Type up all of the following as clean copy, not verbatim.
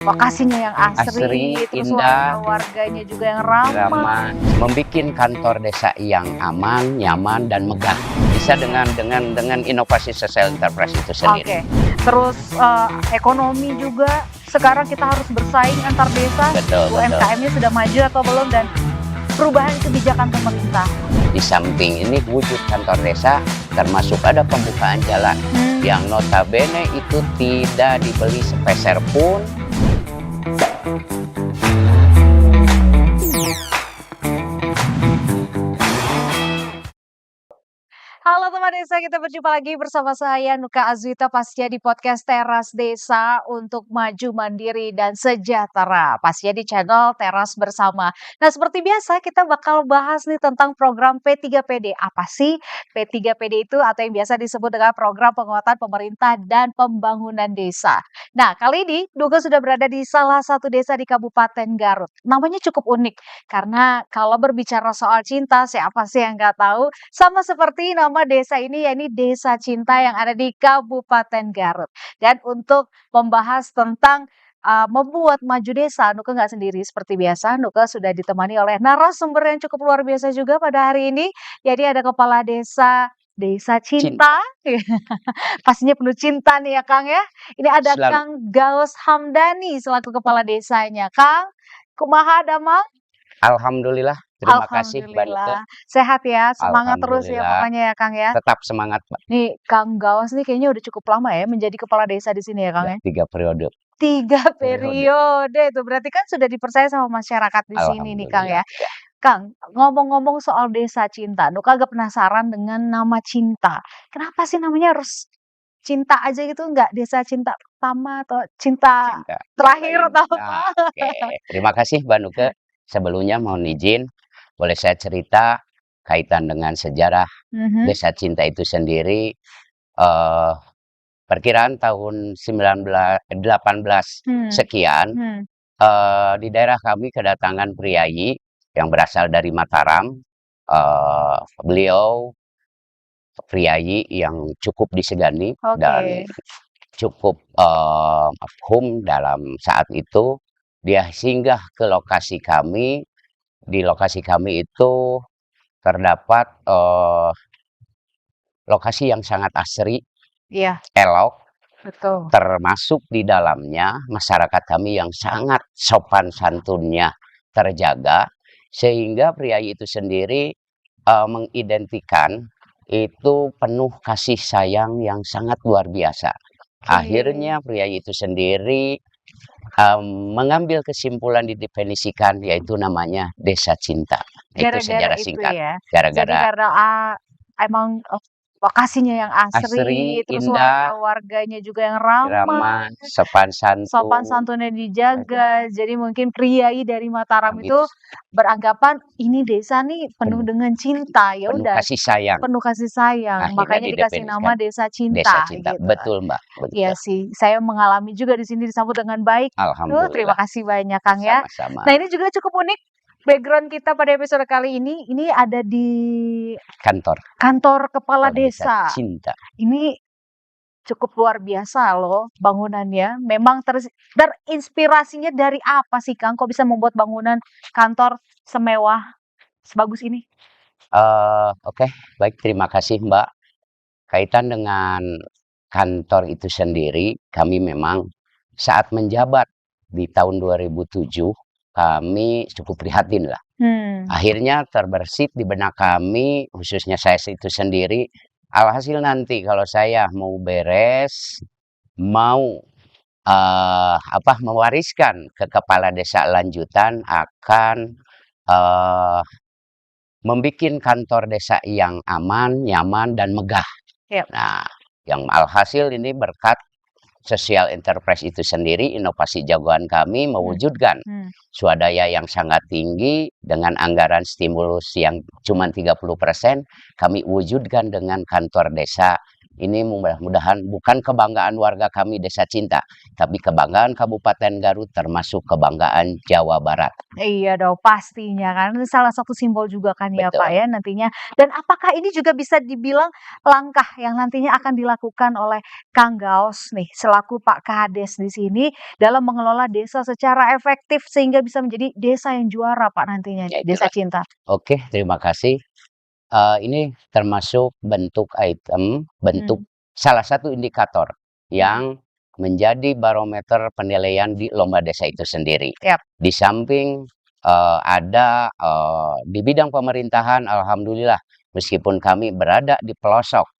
Lokasinya yang asri, asri, terus indah, warga-warganya juga yang ramah. ramah, membikin kantor desa yang aman, nyaman, dan megah. Bisa dengan inovasi social enterprise itu sendiri. Oke, terus ekonomi juga sekarang kita harus bersaing antar desa. Betul, betul. UMKM-nya sudah maju atau belum, dan perubahan kebijakan pemerintah. Di samping ini wujud kantor desa, termasuk ada pembukaan jalan yang notabene itu tidak dibeli sepeser pun. Halo teman desa, kita berjumpa lagi bersama saya Nuka Azwita pastinya di podcast Teras Desa untuk Maju Mandiri dan Sejahtera, pastinya di channel Teras Bersama. Nah, seperti biasa kita bakal bahas nih tentang program P3PD. Apa sih P3PD itu, atau yang biasa disebut dengan program penguatan pemerintah dan pembangunan desa. Nah, kali ini Nuka sudah berada di salah satu desa di Kabupaten Garut. Namanya cukup unik karena kalau berbicara soal cinta, siapa sih yang nggak tahu? Sama seperti nama desa ini, yakni Desa Cinta yang ada di Kabupaten Garut. Dan untuk membahas tentang membuat maju desa, Nuka nggak sendiri seperti biasa. Nuka sudah ditemani oleh narasumber yang cukup luar biasa juga pada hari ini. Jadi ada Kepala Desa Cinta. Pastinya penuh cinta nih ya Kang ya. Ini ada Selalu. Kang Gaus Hamdani selaku Kepala Desanya. Kang, kumaha damang? Alhamdulillah, terima kasih Mbak Nuke. Alhamdulillah. Sehat ya, semangat terus ya Alhamdulillah. pokoknya ya Kang ya. Tetap semangat, Mbak. Nih Kang Gaus nih kayaknya udah cukup lama ya menjadi kepala desa di sini ya Kang ya. 3 periode. 3 periode itu berarti kan sudah dipercaya sama masyarakat di sini nih Kang ya. Alhamdulillah. Ya. Kang, ngomong-ngomong soal Desa Cinta, Nuka agak penasaran dengan nama Cinta. Kenapa sih namanya harus Cinta aja gitu, nggak Desa Cinta pertama atau Cinta Cinta. terakhir atau Nah, oke. Terima kasih Mbak Nuke. Sebelumnya mohon izin, boleh saya cerita kaitan dengan sejarah Desa Cinta itu sendiri. Perkiraan tahun 18 sekian, di daerah kami kedatangan priayi yang berasal dari Mataram. Beliau priayi yang cukup disegani dan cukup mafhum dalam saat itu. Dia singgah ke lokasi kami. Di lokasi kami itu terdapat lokasi yang sangat asri, elok, betul. termasuk di dalamnya masyarakat kami yang sangat sopan santunnya terjaga, sehingga priayi itu sendiri mengidentikan itu penuh kasih sayang yang sangat luar biasa. Akhirnya priayi itu sendiri mengambil kesimpulan didefinisikan, yaitu namanya Desa Cinta. Itu sejarah singkat. Ya. Gara-gara jadi karena emang lokasinya yang asri, terus indah, warganya juga yang ramah, sopan santunnya dijaga. Jadi mungkin priayi dari Mataram itu beranggapan ini desa nih penuh dengan cinta, ya penuh udah kasih sayang. penuh kasih sayang. Akhirnya Makanya dikasih nama Desa Cinta. Desa Cinta. Gitu. Betul Mbak. Iya sih, saya mengalami juga di sini disambut dengan baik. Alhamdulillah. Terima kasih banyak Kang ya. Sama-sama. Nah, ini juga cukup unik. Background kita pada episode kali ini ada di kantor kepala desa. Cinta. Ini cukup luar biasa loh bangunannya. Memang terinspirasinya dari apa sih Kang? Kok bisa membuat bangunan kantor semewah sebagus ini? Oke, baik, terima kasih Mbak. Kaitan dengan kantor itu sendiri, kami memang saat menjabat di tahun 2007, kami cukup prihatin lah. Akhirnya terbersit di benak kami, khususnya saya itu sendiri, alhasil nanti kalau saya mau beres, mau mewariskan ke kepala desa lanjutan, akan membuat kantor desa yang aman, nyaman, dan megah. Nah, yang alhasil ini berkat social enterprise itu sendiri, inovasi jagoan kami mewujudkan swadaya yang sangat tinggi dengan anggaran stimulus yang cuma 30%, kami wujudkan dengan kantor desa ini mudah-mudahan bukan kebanggaan warga kami Desa Cinta, tapi kebanggaan Kabupaten Garut termasuk kebanggaan Jawa Barat. Iya dong, pastinya kan ini salah satu simbol juga kan ya Pak Betul. ya nantinya. Dan apakah ini juga bisa dibilang langkah yang nantinya akan dilakukan oleh Kang Gaos nih selaku Pak Kades di sini dalam mengelola desa secara efektif sehingga bisa menjadi desa yang juara Pak nantinya, Ya Desa jelas. Cinta? Oke, terima kasih. Ini termasuk bentuk bentuk Hmm, salah satu indikator mhm, yang menjadi barometer penilaian di lomba desa itu sendiri. yap, Di samping, ada, di bidang pemerintahan alhamdulillah meskipun kami berada di pelosok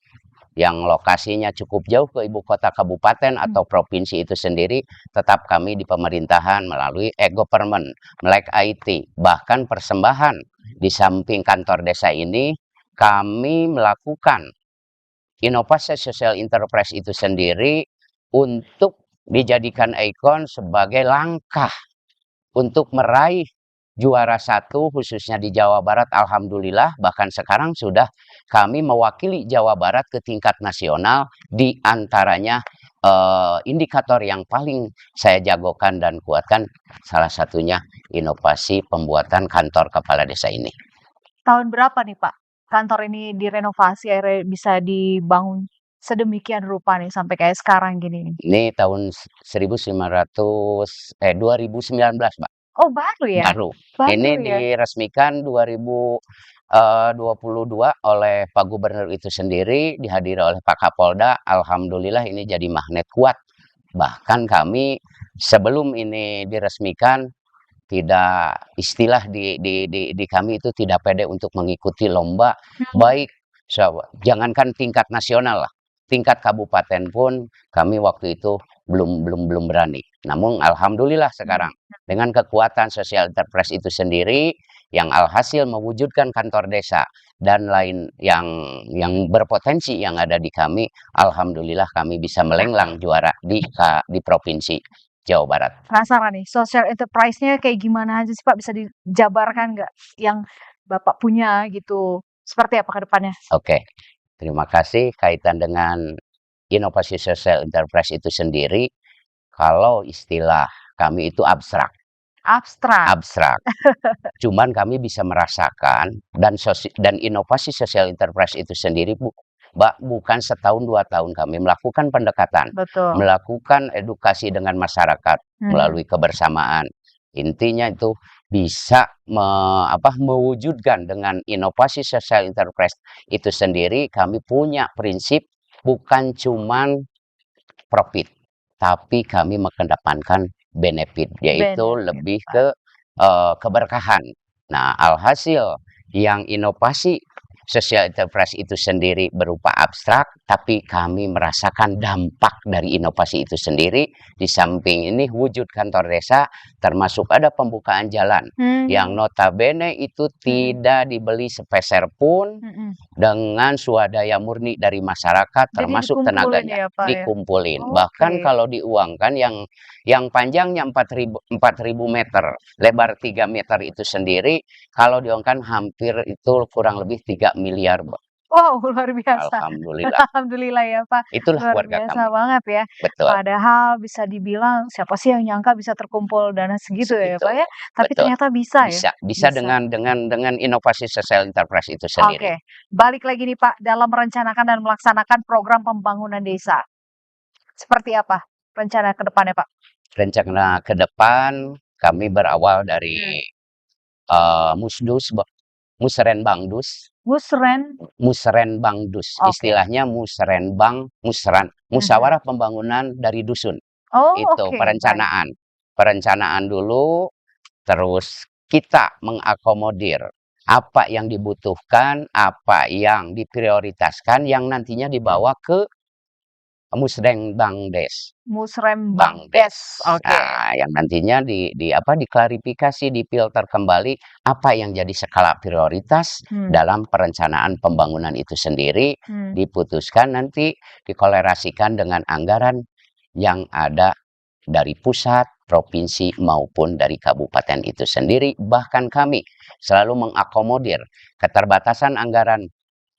yang lokasinya cukup jauh ke ibu kota kabupaten mmm, atau provinsi itu sendiri, tetap kami di pemerintahan melalui e-government, melek IT, bahkan persembahan di samping kantor desa ini, kami melakukan inovasi social enterprise itu sendiri untuk dijadikan ikon sebagai langkah untuk meraih juara satu khususnya di Jawa Barat alhamdulillah bahkan sekarang sudah kami mewakili Jawa Barat ke tingkat nasional di antaranya indikator yang paling saya jagokan dan kuatkan salah satunya inovasi pembuatan kantor kepala desa ini. tahun berapa nih Pak kantor ini direnovasi akhirnya bisa dibangun sedemikian rupa nih sampai kayak sekarang gini nih? Ini tahun 2019, Mbak. Oh baru ya? Baru. Baru Ini ya? diresmikan 2022 oleh Pak Gubernur itu sendiri, dihadiri oleh Pak Kapolda. Alhamdulillah ini jadi magnet kuat. Bahkan kami sebelum ini diresmikan tidak istilah di kami itu tidak pede untuk mengikuti lomba Mhm. baik jangankan tingkat nasional lah, tingkat kabupaten pun kami waktu itu belum berani. Namun alhamdulillah sekarang dengan kekuatan social enterprise itu sendiri yang alhasil mewujudkan kantor desa dan lain yang berpotensi yang ada di kami, alhamdulillah kami bisa melenglang juara di provinsi Jawa Barat. Penasaran nih, social enterprise-nya kayak gimana aja sih, Pak? Bisa dijabarkan nggak yang Bapak punya gitu? Seperti apa ke depannya? Oke, terima kasih. Kaitan dengan inovasi social enterprise itu sendiri, kalau istilah kami itu abstrak, Abstrak. abstrak. Cuman kami bisa merasakan dan inovasi social enterprise itu sendiri, Mbak, bukan setahun 2 tahun kami melakukan pendekatan, Betul. melakukan edukasi dengan masyarakat Mhm. melalui kebersamaan. Intinya itu bisa mewujudkan dengan inovasi social enterprise itu sendiri kami punya prinsip bukan cuman profit, tapi kami mengedepankan benefit, yaitu Benefit, lebih Pak. ke keberkahan. Nah, alhasil yang inovasi social enterprise itu sendiri berupa abstrak, tapi kami merasakan dampak dari inovasi itu sendiri. Di samping ini wujud kantor desa, termasuk ada pembukaan jalan yang Mmm, notabene itu mhm, tidak dibeli sepeser pun mhm. dengan swadaya murni dari masyarakat Jadi termasuk dikumpulin tenaganya, ya, Pak, ya? dikumpulin. Oke. Bahkan kalau diuangkan yang panjangnya 4.000 meter, lebar 3 meter itu sendiri, kalau diuangkan hampir itu kurang lebih 3 miliar, Mbak. Wow, luar biasa. Alhamdulillah. Alhamdulillah ya, Pak, Itulah luar warga biasa kami. banget ya. Betul, Padahal bisa dibilang siapa sih yang nyangka bisa terkumpul dana segitu ya, segitu. Pak, ya. Tapi Betul. ternyata bisa ya? Bisa Bisa. dengan inovasi social enterprise itu sendiri. Oke, balik lagi nih Pak, dalam merencanakan dan melaksanakan program pembangunan desa. Seperti apa rencana ke depannya, Pak? Rencana ke depan kami berawal Hmm. dari Musdus, Musrenbangdus, Musren, Musrenbangdus, oke. istilahnya Mhm. musyawarah pembangunan dari dusun. Oh, Itu oke, baik. perencanaan dulu, terus kita mengakomodir apa yang dibutuhkan, apa yang diprioritaskan, yang nantinya dibawa ke Musrenbangdes. Musrembang Bangdes. Des, oke. Nah, yang nantinya diklarifikasi, difilter kembali apa yang jadi skala prioritas Hmm, dalam perencanaan pembangunan itu sendiri, hmm, diputuskan nanti dikolerasikan dengan anggaran yang ada dari pusat, provinsi maupun dari kabupaten itu sendiri. Bahkan kami selalu mengakomodir keterbatasan anggaran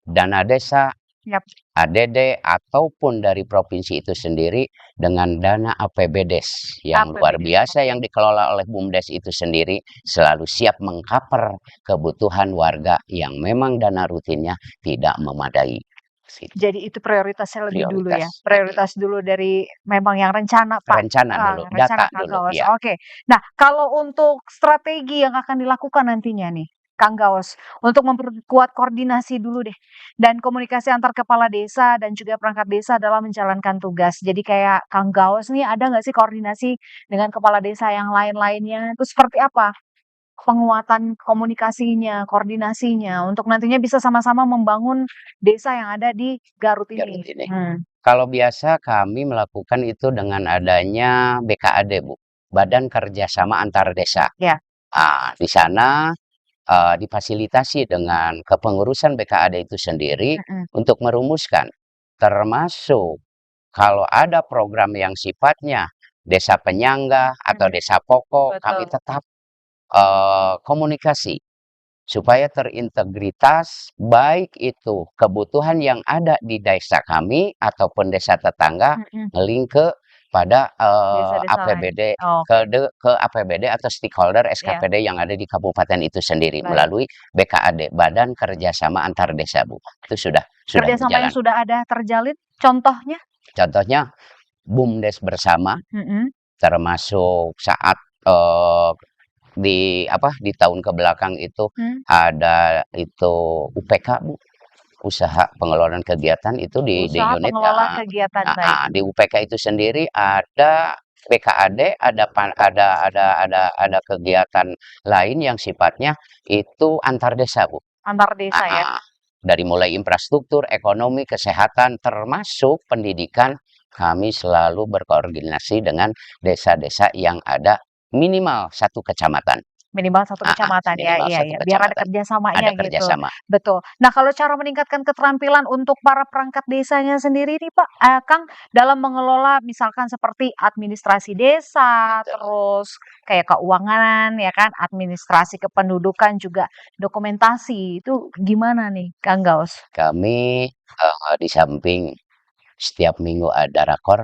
dana desa Yap. ADD ataupun dari provinsi itu sendiri dengan dana APBDes yang luar APBD. biasa yang dikelola oleh BUMDes itu sendiri selalu siap mengcover kebutuhan warga yang memang dana rutinnya tidak memadai. Situ Jadi itu prioritasnya lebih dulu ya? prioritas. Prioritas dulu dari memang yang rencana, Pak? Rencana dulu, Rencana data Kang dulu, Gaus, ya. oke. Nah, kalau untuk strategi yang akan dilakukan nantinya nih, Kang Gaus, untuk memperkuat koordinasi dulu deh, dan komunikasi antar kepala desa dan juga perangkat desa dalam menjalankan tugas. Jadi kayak Kang Gaus nih, ada nggak sih koordinasi dengan kepala desa yang lain-lainnya? Itu seperti apa penguatan komunikasinya, koordinasinya, untuk nantinya bisa sama-sama membangun desa yang ada di Garut Garut ini? ini. Kalau biasa kami melakukan itu dengan adanya BKAD, Bu, Badan Kerjasama Antar Desa. Ya. Di sana difasilitasi dengan kepengurusan BKAD itu sendiri untuk merumuskan, termasuk kalau ada program yang sifatnya desa penyangga atau desa pokok, kami Betul. tetap komunikasi supaya terintegritas, baik itu kebutuhan yang ada di desa kami ataupun desa tetangga nge-link pada Desa-desa lain. APBD Oke. ke APBD atau stakeholder Iya. SKPD yang ada di kabupaten itu sendiri Baik. melalui BKAD, Badan Kerjasama Antar Desa, Bu. Itu sudah Kerjasama yang berjalan. sudah ada terjalin, contohnya? Contohnya BUMDes bersama, termasuk saat di tahun kebelakang itu ada itu UPK, Bu, usaha pengelolaan kegiatan itu di Usaha unit pengelola kegiatan, baik. di UPK itu sendiri ada BKAD, ada kegiatan lain yang sifatnya itu antar desa, Bu. Antar desa ya? Dari mulai infrastruktur, ekonomi, kesehatan, termasuk pendidikan, kami selalu berkoordinasi dengan desa-desa yang ada minimal satu kecamatan. Minimal satu kecamatan ya, minimal iya satu iya, biar ada kecamatan. kerjasamanya Ada gitu. kerjasama. Betul. Nah, kalau cara meningkatkan keterampilan untuk para perangkat desanya sendiri nih Pak, Kang, dalam mengelola misalkan seperti administrasi desa, terus kayak keuangan ya kan, administrasi kependudukan juga dokumentasi, itu gimana nih Kang Gaus? Kami di samping setiap minggu ada rakor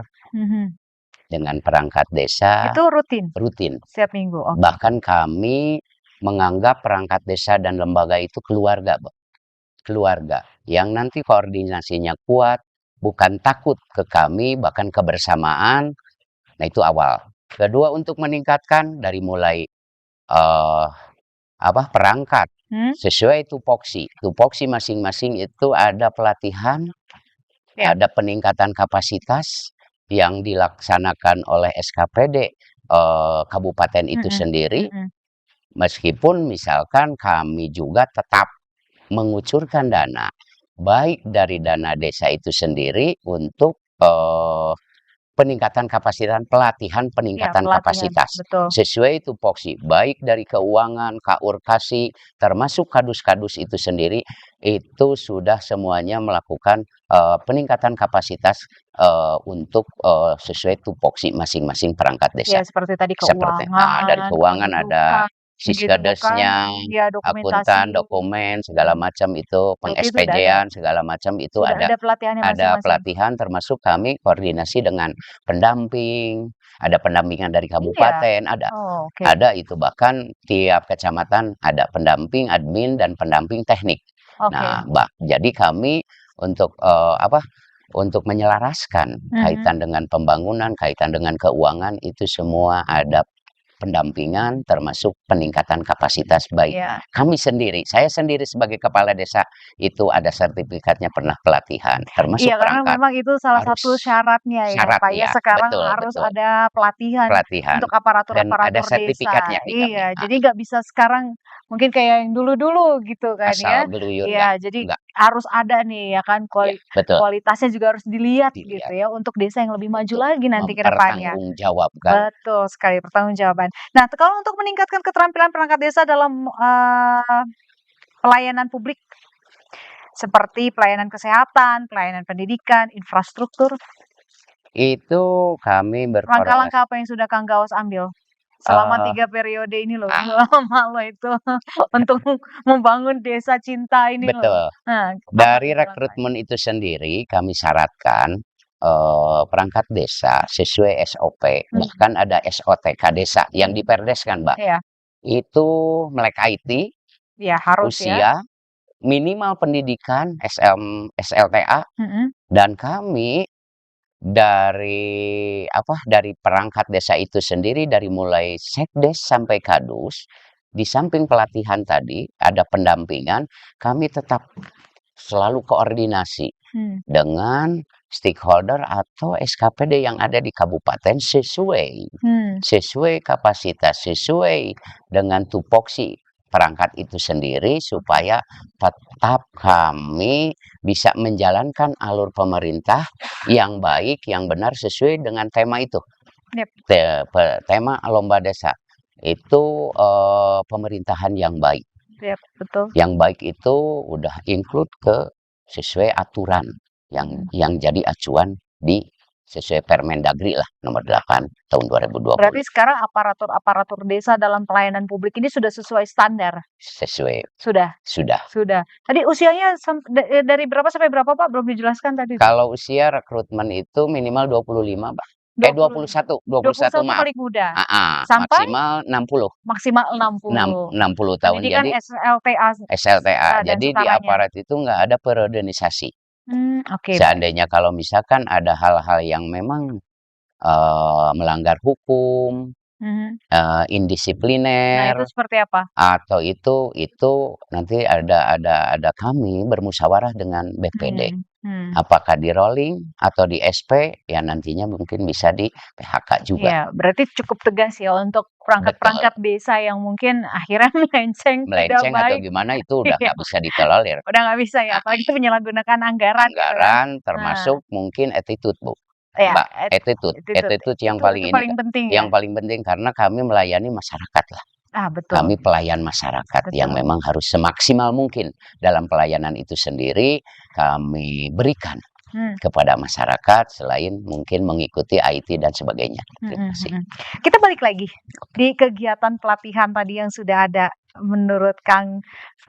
dengan perangkat desa Itu rutin rutin. setiap minggu, oke. Bahkan kami menganggap perangkat desa dan lembaga itu keluarga, Bu. Keluarga yang nanti koordinasinya kuat, bukan takut ke kami, bahkan kebersamaan. Nah, itu awal. Kedua, untuk meningkatkan dari mulai perangkat sesuai tupoksi. Tupoksi masing-masing itu ada pelatihan, ada peningkatan kapasitas yang dilaksanakan oleh SKPD kabupaten itu sendiri. Meskipun misalkan kami juga tetap mengucurkan dana, baik dari dana desa itu sendiri untuk peningkatan kapasitas, pelatihan peningkatan kapasitas. Betul. Sesuai tupoksi, baik dari keuangan, KURKASI, termasuk kadus-kadus itu sendiri, itu sudah semuanya melakukan peningkatan kapasitas untuk sesuai tupoksi masing-masing perangkat desa. Ya, seperti tadi keuangan, dari keuangan ada Siskadesnya, ya, akuntan, dokumentasi. dokumen, segala macam itu, Berarti itu udah ada. peng-SPJ-an, segala macam itu Sudah ada pelatihannya ada masing-masing. pelatihan, termasuk kami koordinasi dengan pendamping, ada pendampingan dari kabupaten, ada. Oh, oke. Ada itu, bahkan tiap kecamatan ada pendamping admin dan pendamping teknik. Oke. Nah, jadi kami untuk untuk menyelaraskan kaitan dengan pembangunan, kaitan dengan keuangan, itu semua ada pendampingan, termasuk peningkatan kapasitas baik kami sendiri. Saya sendiri sebagai kepala desa itu ada sertifikatnya pernah pelatihan, termasuk Iya, karena perangkat. memang itu salah satu syaratnya ya, Pak ya. Sekarang betul, harus betul. ada pelatihan Pelatihan. untuk Dan ada aparatur-aparatur desa. sertifikatnya di kami. Iya, jadi nggak bisa sekarang mungkin kayak yang dulu-dulu gitu kan ya. Asal geluyur, Iya, jadi enggak. harus ada nih ya kan Betul. kualitasnya juga harus dilihat gitu ya untuk desa yang lebih maju lagi nanti ke depannya. Mempertanggungjawabkan. Betul sekali, pertanggungjawaban. Nah, kalau untuk meningkatkan keterampilan perangkat desa dalam pelayanan publik seperti pelayanan kesehatan, pelayanan pendidikan, infrastruktur, Itu kami langkah-langkah apa yang sudah Kang Gaus ambil? Selama Eee, 3 periode ini loh, ah, lama loh itu untuk membangun desa cinta ini loh. betul. Nah, apa Dari tuh langkah-langkahnya? rekrutmen itu sendiri kami syaratkan, perangkat desa sesuai SOP, Mhm, bahkan ada SOTK desa yang diperdeskan, Mbak. iya Itu melek IT, iya harus ya. usia, minimal pendidikan SLTA, Mhm, dan kami dari perangkat desa itu sendiri, dari mulai sekdes sampai kadus, di samping pelatihan tadi, ada pendampingan, kami tetap selalu koordinasi mmm, dengan stakeholder atau SKPD yang ada di kabupaten sesuai mmm, sesuai kapasitas, sesuai dengan tupoksi perangkat itu sendiri supaya tetap kami bisa menjalankan alur pemerintah yang baik, yang benar sesuai dengan tema itu. yap Tema lomba desa itu, pemerintahan yang baik. yap, betul. Yang baik itu udah include ke sesuai aturan Mhm. yang jadi acuan di sesuai Permendagri lah nomor 8 tahun 2020. Berarti sekarang aparatur-aparatur desa dalam pelayanan publik ini sudah sesuai standar? Sesuai, Sudah sudah. sudah. Tadi usianya dari berapa sampai berapa, Pak? Belum dijelaskan tadi tuh. Kalau usia rekrutmen itu minimal 25, Mbak. 20 21 21 maaf. paling muda, sampai Maksimal 60, maksimal 60. 60 tahun. Pendidikan Jadi SLTA SLTA. dan Jadi di setaranya. aparat itu nggak ada perorganisasi. Oke baik. Seandainya kalau misalkan ada hal-hal yang memang, melanggar hukum, Mhm. Nah indisipliner, itu seperti apa? atau itu nanti ada kami bermusyawarah dengan BPD. Hmm. Apakah di-rolling atau di SP, ya nantinya mungkin bisa di PHK juga. Iya, berarti cukup tegas ya untuk Betul, perangkat-perangkat desa yang mungkin akhirnya melenceng tidak melenceng atau baik. gimana itu udah Iya, nggak bisa ditolerir. udah nggak bisa ya, apalagi itu menyalahgunakan anggaran gitu kan. Anggaran Nah, termasuk mungkin attitude, Bu, ya Mbak, attitude itu attitude yang paling itu ini, paling penting ya. yang paling penting karena kami melayani masyarakat lah. Ah, betul Kami pelayan masyarakat yang betul. memang harus semaksimal mungkin dalam pelayanan itu sendiri kami berikan Hmm, kepada masyarakat selain mungkin mengikuti IT dan sebagainya. Terima mhm kasih. mhm. Kita balik lagi di kegiatan pelatihan tadi yang sudah ada, menurut Kang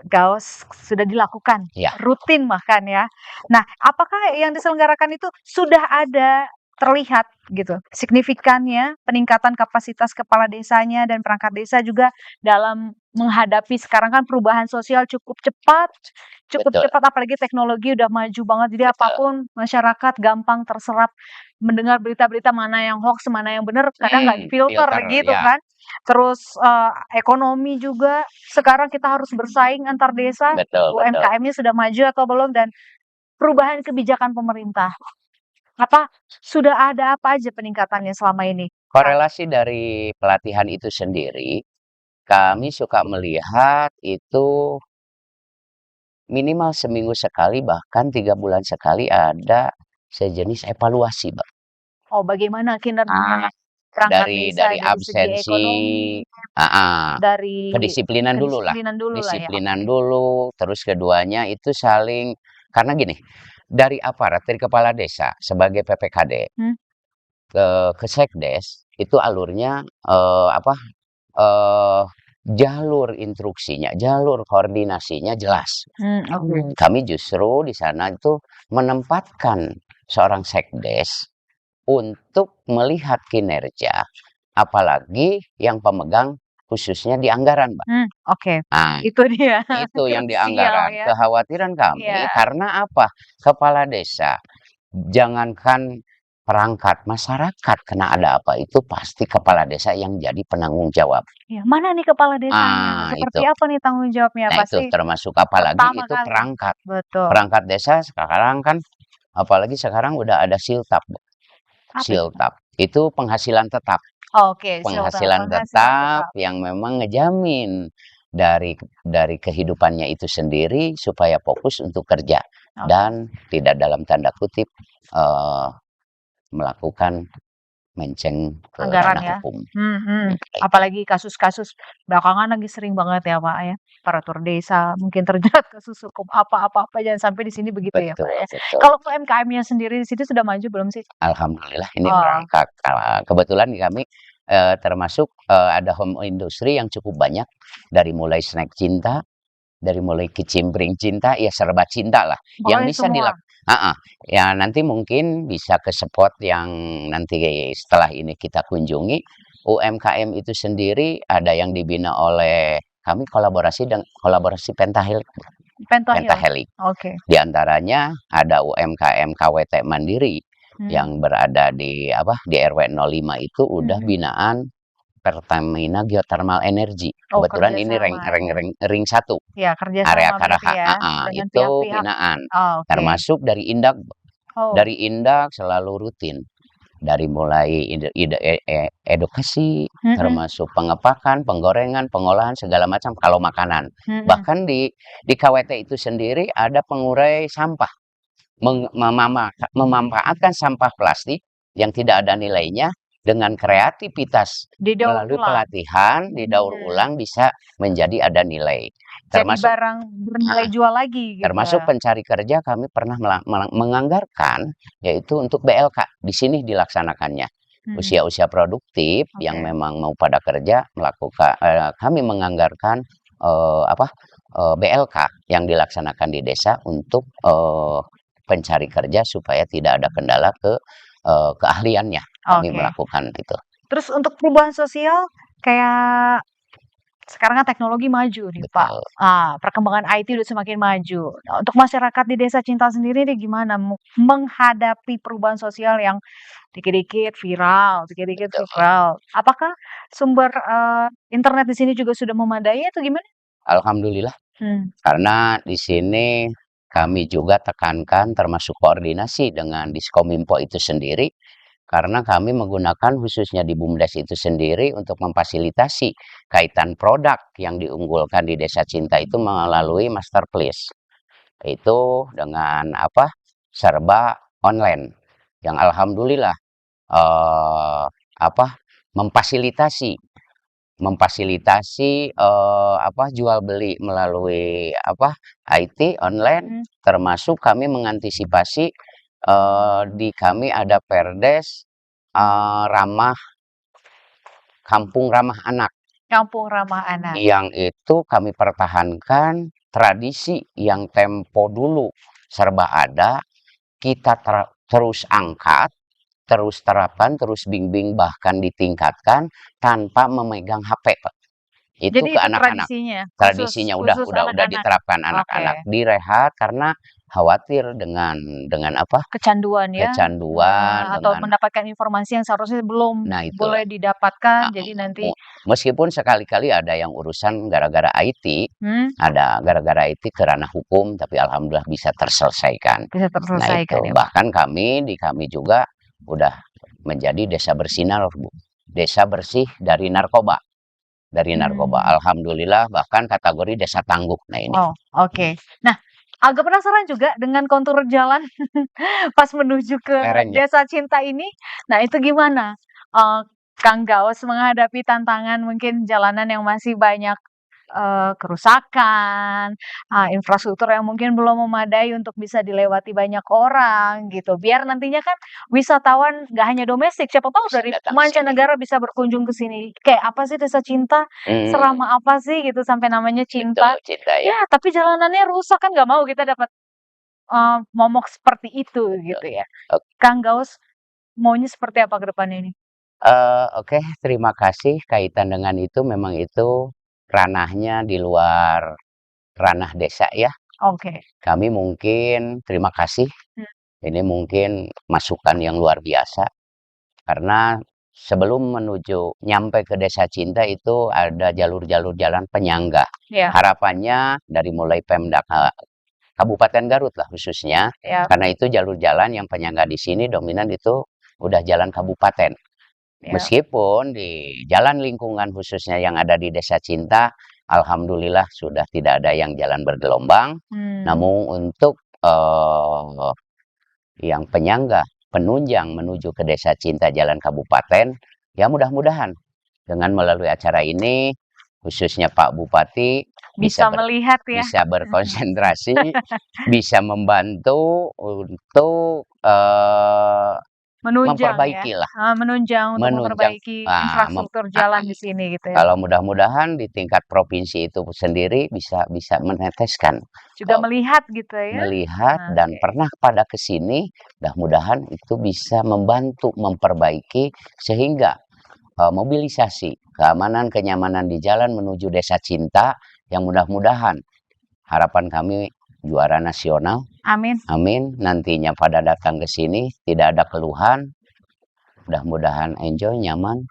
Gaus sudah dilakukan, Ya, rutin bahkan ya. Nah, apakah yang diselenggarakan itu sudah ada terlihat gitu signifikannya peningkatan kapasitas kepala desanya dan perangkat desa juga dalam menghadapi sekarang kan perubahan sosial cukup betul, cepat apalagi teknologi udah maju banget jadi betul. apapun masyarakat gampang terserap mendengar berita-berita mana yang hoax, mana yang benar kadang nggak difilter Filter, gitu ya, kan. Terus, ekonomi juga sekarang kita harus bersaing antar desa, betul, betul. UMKM-nya sudah maju atau belum, dan perubahan kebijakan pemerintah. Apa, sudah ada apa aja peningkatannya selama ini, Kang? Korelasi dari pelatihan itu sendiri, kami suka melihat itu minimal seminggu sekali, bahkan 3 bulan sekali ada sejenis evaluasi, Mbak. Oh, bagaimana kinerja Ah, perangkat desa dari dari segi absensi, ekonomi, heeh, dari kedisiplinan dulu lah, kedisiplinan dulu lah ya, oke. disiplinan dulu, terus keduanya itu saling, karena gini, dari aparat, dari kepala desa sebagai PPKD Hmm, ke sekdes itu alurnya, eee, jalur instruksinya, jalur koordinasinya jelas. oke. Kami justru di sana itu menempatkan seorang sekdes untuk melihat kinerja, apalagi yang pemegang khususnya di anggaran, Mbak. Oke. Nah, Itu dia, itu yang di krusial anggaran. ya. Kekhawatiran kami Iya, karena apa? Kepala desa, jangankan perangkat masyarakat kena ada apa, itu pasti kepala desa yang jadi penanggung jawab. iya. Mana nih kepala desanya? Seperti Itu. apa nih tanggung jawabnya? Nah, itu Pasti termasuk apalagi pertama itu kali. perangkat. Betul. Perangkat desa sekarang kan apalagi sekarang udah ada siltap, Bu. Apa itu, Kak? Siltap. Itu penghasilan tetap. Oke, siltap, Penghasilan penghasilan tetap tetap. yang memang ngejamin dari kehidupannya itu sendiri supaya fokus untuk kerja Oke. dan tidak dalam tanda kutip, eee, melakukan menceng ke Anggaran ranah ya. hukum. Kayak gitu. Apalagi kasus-kasus belakangan lagi sering banget ya, Pak, ya. Aparatur desa mungkin terjerat kasus hukum apa jangan sampai di sini begitu ya, Pak, Betul, ya. betul. Kalau UMKM-nya sendiri di situ sudah maju belum sih? Alhamdulillah ini Oh, merangkak, kebetulan kami termasuk, ada home industry yang cukup banyak, dari mulai snack cinta, dari mulai kicimpring cinta, ya serba cinta lah, yang Boleh bisa semua. ya nanti mungkin bisa ke spot yang nanti setelah ini kita kunjungi. UMKM itu sendiri ada yang dibina oleh kami kolaborasi Pentaheal. Pentahelix. Oke. Di antaranya ada UMKM KWT Mandiri Hmm. yang berada di RW 05 itu udah Hmm. binaan Pertamina Geothermal Energy. Oh, Kebetulan ini kerjasama ya. ring 1, Ya, area kerjasama berarti Karaha, ya dengan itu pihak-pihak. binaan. Oh, oke. Termasuk Oh. dari Indak selalu rutin. Dari mulai edukasi, Mm-mm. termasuk pengepakan, penggorengan, pengolahan segala macam kalau makanan. Mm-mm. Bahkan di KWT itu sendiri ada pengurai sampah, memanfaatkan sampah plastik yang tidak ada nilainya dengan kreativitas Didaur melalui ulang. pelatihan, didaur ulang bisa menjadi ada nilai. Jadi Termasuk barang bernilai jual lagi gitu. termasuk pencari kerja kami pernah menganggarkan yaitu untuk BLK di sini dilaksanakannya. Usia-usia produktif yang Oke. memang mau pada kerja kami menganggarkan BLK yang dilaksanakan di desa untuk pencari kerja supaya tidak ada kendala keahliannya. Kami Oke. melakukan itu. Terus untuk perubahan sosial kayak sekarang kan teknologi maju nih Pak. Betul. Perkembangan IT udah semakin maju. Nah, untuk masyarakat di Desa Cinta sendiri nih gimana menghadapi perubahan sosial yang dikit-dikit viral, dikit-dikit Betul. viral. Apakah sumber internet di sini juga sudah memadai atau gimana? Alhamdulillah. Karena di sini kami juga tekankan termasuk koordinasi dengan Diskominfo itu sendiri, karena kami menggunakan khususnya di BUMDes itu sendiri untuk memfasilitasi kaitan produk yang diunggulkan di Desa Cinta itu melalui Masterplace. Itu dengan serba online yang alhamdulillah memfasilitasi jual beli melalui IT online, termasuk kami mengantisipasi di kami ada Perdes Kampung Ramah Anak. Kampung Ramah Anak. Yang itu kami pertahankan tradisi yang tempo dulu serba ada, kita terus angkat, terus terapkan, terus bimbing, bahkan ditingkatkan tanpa memegang HP. Itu Jadi ke itu anak-anak. Tradisinya udah anak-anak. diterapkan anak-anak. Direhat karena khawatir dengan kecanduan ya. Atau dengan mendapatkan informasi yang seharusnya belum itu boleh didapatkan. Jadi nanti meskipun sekali-kali ada yang urusan gara-gara IT, ada gara-gara IT ke ranah hukum, tapi alhamdulillah bisa terselesaikan. Bisa terselesaikan. Nah itu bahkan kami juga udah menjadi desa bersinar, Bu. Desa bersih dari narkoba. Alhamdulillah bahkan kategori desa tangguh. Nah ini. Oh, oke. Nah, agak penasaran juga dengan kontur jalan pas menuju ke Desa Cinta ini. Nah, itu gimana? Kang Gaus menghadapi tantangan mungkin jalanan yang masih banyak kerusakan, infrastruktur yang mungkin belum memadai untuk bisa dilewati banyak orang gitu. Biar nantinya kan wisatawan nggak hanya domestik, siapa tahu dari mancanegara bisa berkunjung ke sini. Kayak apa sih Desa Cinta? Seramah apa sih gitu sampai namanya cinta? Betul, cinta ya. Tapi jalanannya rusak kan nggak mau kita dapat momok seperti itu gitu ya. Kang Gaus maunya seperti apa ke depan ini? Oke, terima kasih. Kaitan dengan itu memang itu ranahnya di luar ranah desa ya. Oke. Kami mungkin terima kasih. Ini mungkin masukan yang luar biasa. Karena sebelum nyampe ke Desa Cinta itu ada jalur-jalur jalan penyangga. Harapannya dari mulai Pemda Kabupaten Garut lah khususnya. Karena itu jalur jalan yang penyangga di sini dominan itu udah jalan kabupaten. Meskipun di jalan lingkungan khususnya yang ada di Desa Cinta, alhamdulillah sudah tidak ada yang jalan bergelombang. Namun untuk yang penyangga, penunjang menuju ke Desa Cinta jalan kabupaten, ya mudah-mudahan dengan melalui acara ini, khususnya Pak Bupati bisa melihat ya, bisa berkonsentrasi, bisa membantu untuk Menunjang ya? memperbaikilah, Menunjang untuk menunjang memperbaiki mem infrastruktur jalan di sini gitu ya? kalau mudah-mudahan di tingkat provinsi itu sendiri bisa bisa meneteskan, Juga melihat gitu ya? melihat dan Oke. pernah pada ke sini, mudah-mudahan itu bisa membantu memperbaiki sehingga, mobilisasi, keamanan, kenyamanan di jalan menuju Desa Cinta yang mudah-mudahan harapan kami juara nasional, Amin. amin, nantinya pada datang ke sini tidak ada keluhan, mudah-mudahan enjoy, nyaman,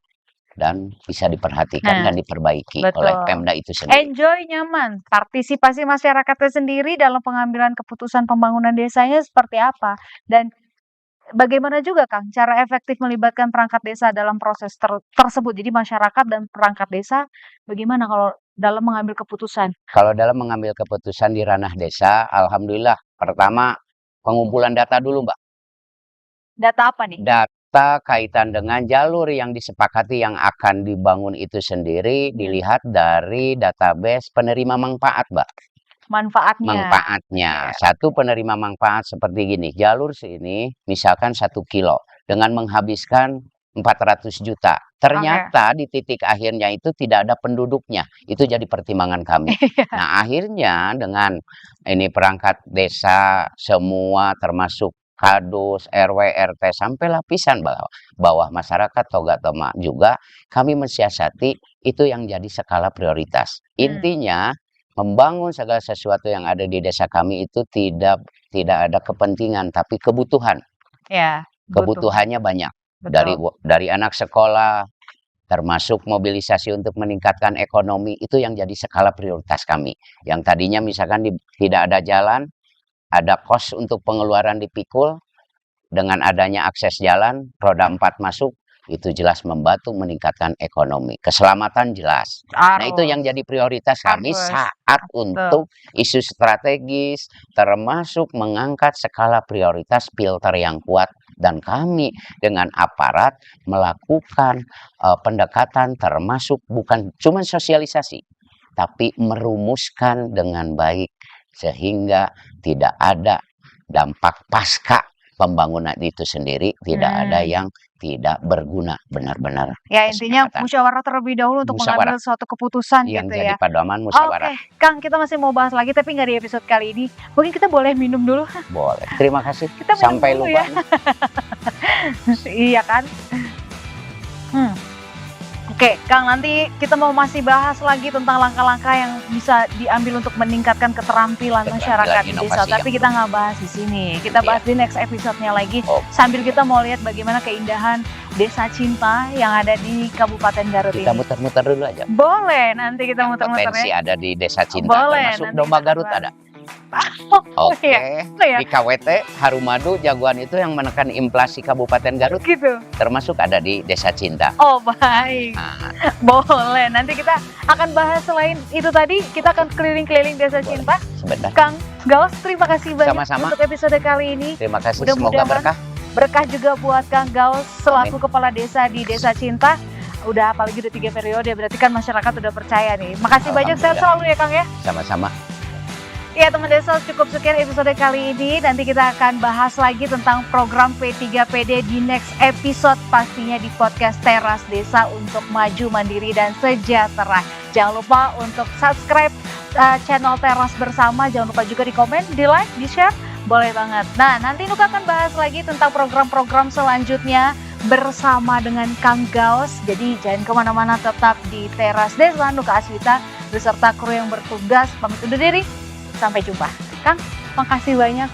dan bisa diperhatikan Nah, dan diperbaiki oleh betul. Pemda itu sendiri. Enjoy, nyaman. Partisipasi masyarakatnya sendiri dalam pengambilan keputusan pembangunan desanya seperti apa? Dan bagaimana juga, Kang, cara efektif melibatkan perangkat desa dalam proses tersebut? Jadi masyarakat dan perangkat desa bagaimana kalau dalam mengambil keputusan? Kalau dalam mengambil keputusan di ranah desa, alhamdulillah pertama pengumpulan data dulu, Mbak. Data apa nih? Data kaitan dengan jalur yang disepakati yang akan dibangun itu sendiri dilihat dari database penerima manfaat, Mbak. Manfaatnya. Manfaatnya. Ya. Satu penerima manfaat seperti gini, jalur sini misalkan 1 kilo dengan menghabiskan 400 juta. Ternyata di titik akhirnya itu tidak ada penduduknya. Itu jadi pertimbangan kami. Nah, akhirnya dengan ini perangkat desa semua termasuk kadus, RW, RT sampai lapisan bawah masyarakat Toga Toma juga kami mensiasati itu yang jadi skala prioritas. Intinya membangun segala sesuatu yang ada di desa kami itu tidak ada kepentingan tapi kebutuhan. Ya, Kebutuhannya banyak. Dari anak sekolah termasuk mobilisasi untuk meningkatkan ekonomi itu yang jadi skala prioritas kami. Yang tadinya misalkan tidak ada jalan, ada kos untuk pengeluaran dipikul, dengan adanya akses jalan, roda 4 masuk, itu jelas membantu meningkatkan ekonomi. Keselamatan jelas. Nah, itu yang jadi prioritas kami saat untuk isu strategis, termasuk mengangkat skala prioritas filter yang kuat. Dan kami dengan aparat melakukan pendekatan termasuk bukan cuma sosialisasi, tapi merumuskan dengan baik sehingga tidak ada dampak pasca pembangunan itu sendiri, tidak ada yang tidak berguna benar-benar. Ya, intinya musyawarah terlebih dahulu untuk mengambil suatu keputusan yang gitu jadi ya. pedoman musyawarah. Oke, Kang, kita masih mau bahas lagi tapi nggak di episode kali ini. Mungkin kita boleh minum dulu. Boleh. Terima kasih. Kita minum sampai dulu lupa. Ya. Iya kan? Oke, Kang, nanti kita mau masih bahas lagi tentang langkah-langkah yang bisa diambil untuk meningkatkan keterampilan masyarakat di desa. Tapi kita nggak bahas di sini. Kita bahas di next episode-nya lagi. Sambil kita mau lihat bagaimana keindahan Desa Cinta yang ada di Kabupaten Garut ini. Kita muter-muter dulu aja. Boleh, nanti kita muter-muter ya. Potensi ada di Desa Cinta. Boleh, termasuk domba Garut ada. Oke. Ya. Di KWT Harumadu jagoan itu yang menekan inflasi Kabupaten Garut. Gitu. Termasuk ada di Desa Cinta. Oh, baik. Boleh. Nanti kita akan bahas selain itu tadi, kita akan keliling-keliling Desa Cinta. Sebentar. Kang Gaus, terima kasih banyak sama-sama untuk episode kali ini. Terima kasih, semoga berkah. Berkah juga buat Kang Gaus selaku Kepala Desa di Desa Cinta. Udah apalagi udah 3 periode, berarti kan masyarakat udah percaya nih. Makasih banyak, sehat selalu ya Kang ya. Sama-sama. Ya teman desa, cukup sekian episode kali ini. Nanti kita akan bahas lagi tentang program P3PD di next episode, pastinya di podcast Teras Desa untuk maju mandiri dan sejahtera. Jangan lupa untuk subscribe channel Teras Bersama. Jangan lupa juga di komen, di like, di share. Boleh banget. Nah, nanti Nuka akan bahas lagi tentang program-program selanjutnya bersama dengan Kang Gaus. Jadi jangan kemana-mana, tetap di Teras Desa. Nuka Aswita beserta kru yang bertugas pamit undur diri. Sampai jumpa. Kang, makasih banyak.